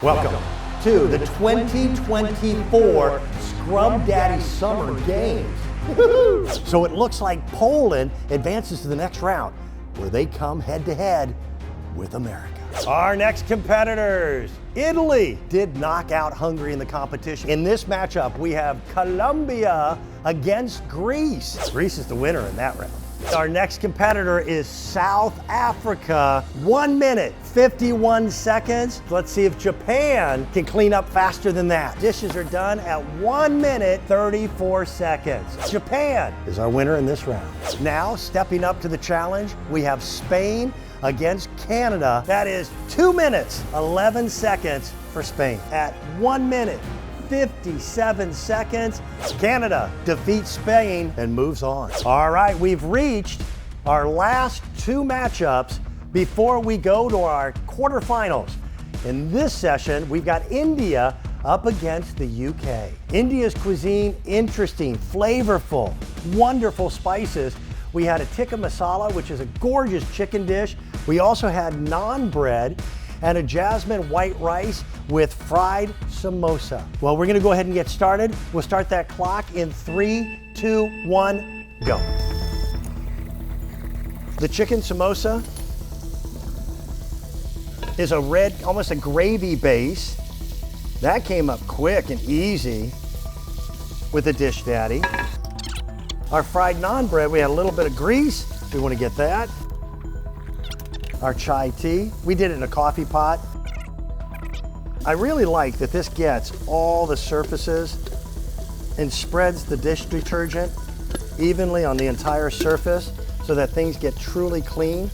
Welcome to the 2024 Scrub Daddy Summer Games. So it looks like Poland advances to the next round, where they come head-to-head with America. Our next competitors, Italy did knock out Hungary in the competition. In this matchup, we have Colombia against Greece. Greece is the winner in that round. Our next competitor is South Africa. 1 minute, 51 seconds. Let's see if Japan can clean up faster than that. Dishes are done at 1 minute, 34 seconds. Japan is our winner in this round. Now, stepping up to the challenge, we have Spain against Canada. That is 2 minutes, 11 seconds for Spain. At 1 minute, 57 seconds, Canada defeats Spain and moves on. All right, we've reached our last two matchups before we go to our quarterfinals. In this session, we've got India up against the UK. India's cuisine, interesting, flavorful, wonderful spices. We had a Tikka Masala, which is a gorgeous chicken dish. We also had naan bread and a jasmine white rice with fried samosa. Well, we're gonna go ahead and get started. We'll start that clock in 3, 2, 1, go. The chicken samosa is a red, almost a gravy base. That came up quick and easy with the Dish Daddy. Our fried naan bread, we had a little bit of grease. We wanna get that. Our chai tea, we did it in a coffee pot. I really like that this gets all the surfaces and spreads the dish detergent evenly on the entire surface so that things get truly clean.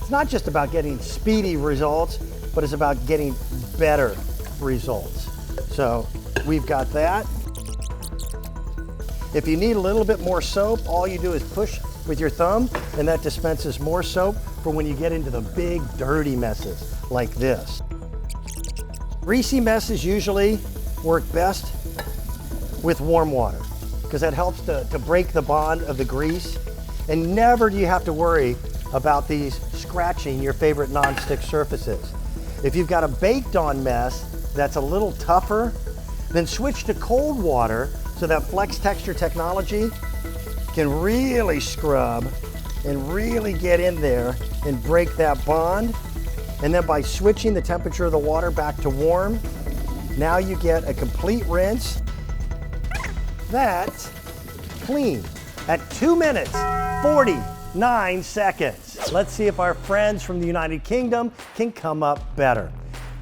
It's not just about getting speedy results, but it's about getting better results. So we've got that. If you need a little bit more soap, all you do is push with your thumb and that dispenses more soap for when you get into the big dirty messes like this. Greasy messes usually work best with warm water because that helps to break the bond of the grease, and never do you have to worry about these scratching your favorite non-stick surfaces. If you've got a baked on mess that's a little tougher, then switch to cold water so that flex texture technology can really scrub and really get in there and break that bond. And then by switching the temperature of the water back to warm, now you get a complete rinse. That's clean at 2 minutes, 49 seconds. Let's see if our friends from the United Kingdom can come up better.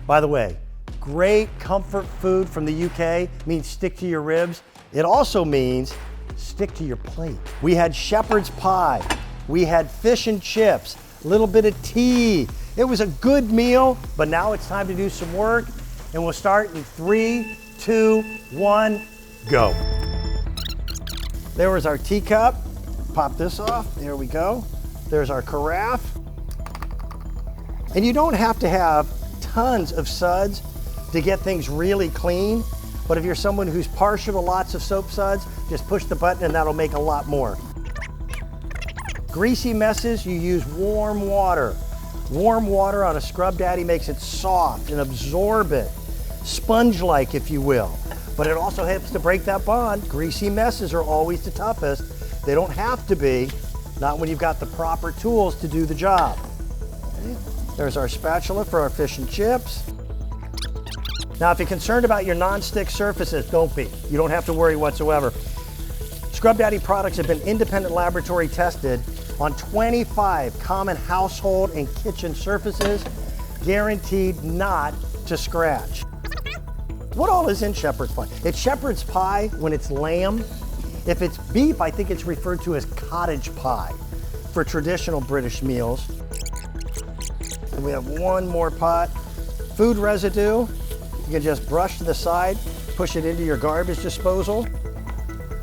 By the way, great comfort food from the UK means stick to your ribs. It also means stick to your plate. We had shepherd's pie. We had fish and chips, a little bit of tea. It was a good meal, but now it's time to do some work, and we'll start in 3, 2, 1, go. There was our teacup. Pop this off, there we go. There's our carafe. And you don't have to have tons of suds to get things really clean, but if you're someone who's partial to lots of soap suds, just push the button and that'll make a lot more. Greasy messes, you use warm water. Warm water on a Scrub Daddy makes it soft and absorbent, sponge-like if you will. But it also helps to break that bond. Greasy messes are always the toughest. They don't have to be, not when you've got the proper tools to do the job. Okay. There's our spatula for our fish and chips. Now, if you're concerned about your non-stick surfaces, don't be. You don't have to worry whatsoever. Scrub Daddy products have been independent laboratory tested on 25 common household and kitchen surfaces, guaranteed not to scratch. What all is in shepherd's pie? It's shepherd's pie when it's lamb. If it's beef, I think it's referred to as cottage pie for traditional British meals. And we have one more pot. Food residue, you can just brush to the side, push it into your garbage disposal.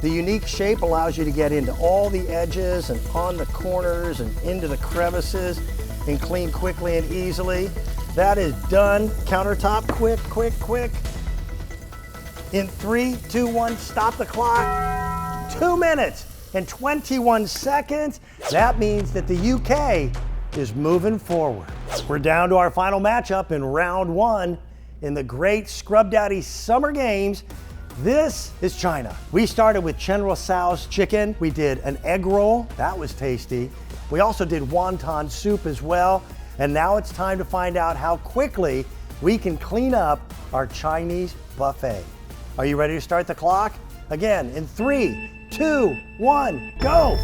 The unique shape allows you to get into all the edges and on the corners and into the crevices and clean quickly and easily. That is done. Countertop, quick, quick, quick. In 3, 2, 1, stop the clock. 2 minutes and 21 seconds. That means that the UK is moving forward. We're down to our final matchup in round one. in the great Scrub Daddy Summer Games. This is China. We started with General Tso's chicken. We did an egg roll. That was tasty. We also did wonton soup as well. And now it's time to find out how quickly we can clean up our Chinese buffet. Are you ready to start the clock? Again, in 3, 2, 1, go!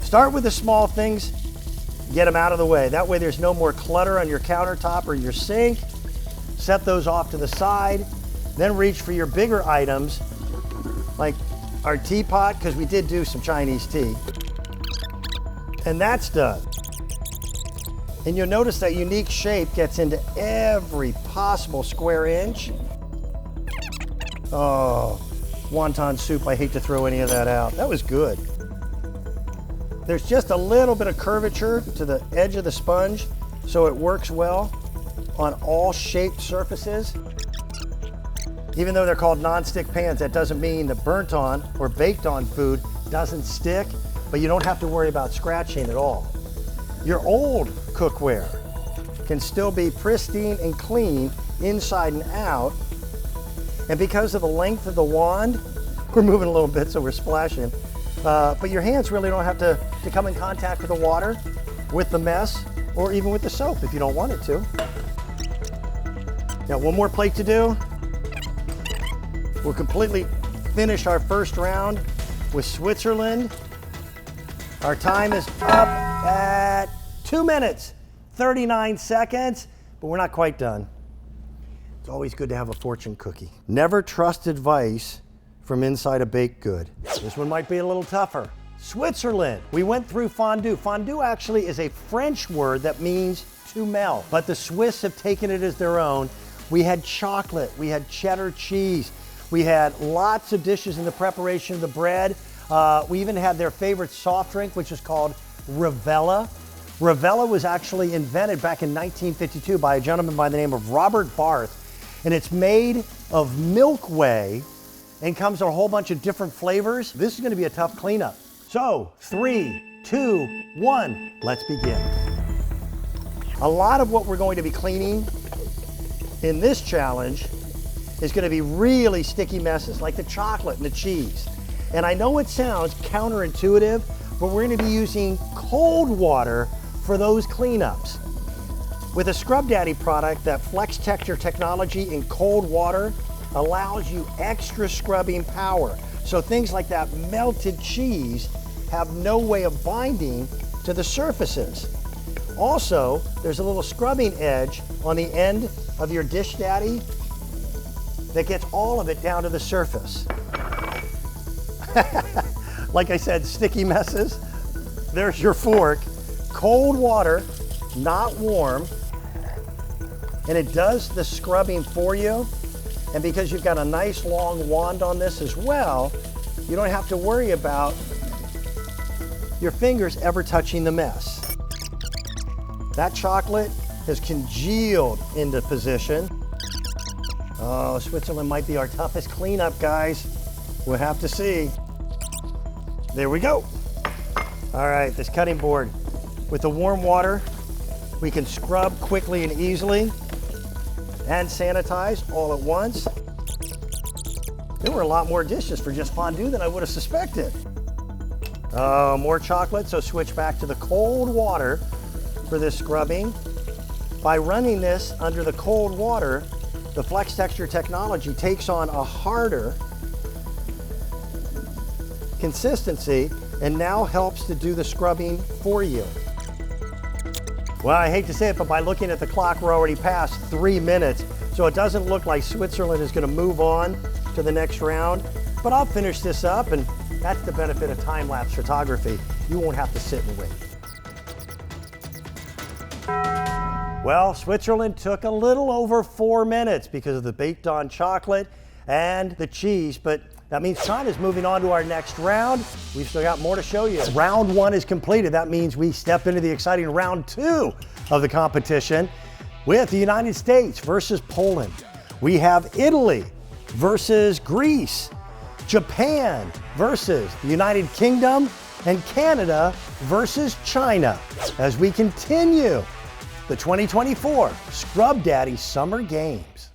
Start with the small things, get them out of the way. That way there's no more clutter on your countertop or your sink. Set those off to the side. Then reach for your bigger items, like our teapot, because we did do some Chinese tea. And that's done. And you'll notice that unique shape gets into every possible square inch. Oh, wonton soup, I hate to throw any of that out. That was good. There's just a little bit of curvature to the edge of the sponge, so it works well on all shaped surfaces. Even though they're called non-stick pans, that doesn't mean the burnt on or baked on food doesn't stick, but you don't have to worry about scratching at all. Your old cookware can still be pristine and clean inside and out. And because of the length of the wand, we're moving a little bit so we're splashing, but your hands really don't have to come in contact with the water, with the mess, or even with the soap if you don't want it to. Got one more plate to do. We'll completely finish our first round with Switzerland. Our time is up at 2 minutes, 39 seconds, but we're not quite done. It's always good to have a fortune cookie. Never trust advice from inside a baked good. This one might be a little tougher. Switzerland. We went through fondue. Fondue actually is a French word that means to melt, but the Swiss have taken it as their own. We had chocolate, we had cheddar cheese, we had lots of dishes in the preparation of the bread. We even had their favorite soft drink, which is called Rivella. Rivella was actually invented back in 1952 by a gentleman by the name of Robert Barth. And it's made of milk whey and comes in a whole bunch of different flavors. This is gonna be a tough cleanup. So 3, 2, 1, let's begin. A lot of what we're going to be cleaning in this challenge is gonna be really sticky messes, like the chocolate and the cheese. And I know it sounds counterintuitive, but we're gonna be using cold water for those cleanups. With a Scrub Daddy product, that flex texture technology in cold water allows you extra scrubbing power. So things like that melted cheese have no way of binding to the surfaces. Also, there's a little scrubbing edge on the end of your Dish Daddy that gets all of it down to the surface. Like I said, sticky messes. There's your fork. Cold water, not warm, and it does the scrubbing for you. And because you've got a nice long wand on this as well, you don't have to worry about your fingers ever touching the mess. That chocolate has congealed into position. Oh, Switzerland might be our toughest cleanup, guys. We'll have to see. There we go. All right, this cutting board. With the warm water, we can scrub quickly and easily and sanitize all at once. There were a lot more dishes for just fondue than I would have suspected. More chocolate, so switch back to the cold water for this scrubbing. By running this under the cold water, the flex texture technology takes on a harder consistency and now helps to do the scrubbing for you. Well, I hate to say it, but by looking at the clock, we're already past 3 minutes, so it doesn't look like Switzerland is going to move on to the next round, but I'll finish this up, and that's the benefit of time-lapse photography. You won't have to sit and wait. Well, Switzerland took a little over 4 minutes because of the baked on chocolate and the cheese, but that means China's moving on to our next round. We've still got more to show you. Round 1 is completed. That means we step into the exciting round 2 of the competition with the United States versus Poland. We have Italy versus Greece, Japan versus the United Kingdom, and Canada versus China. As we continue the 2024 Scrub Daddy Summer Games.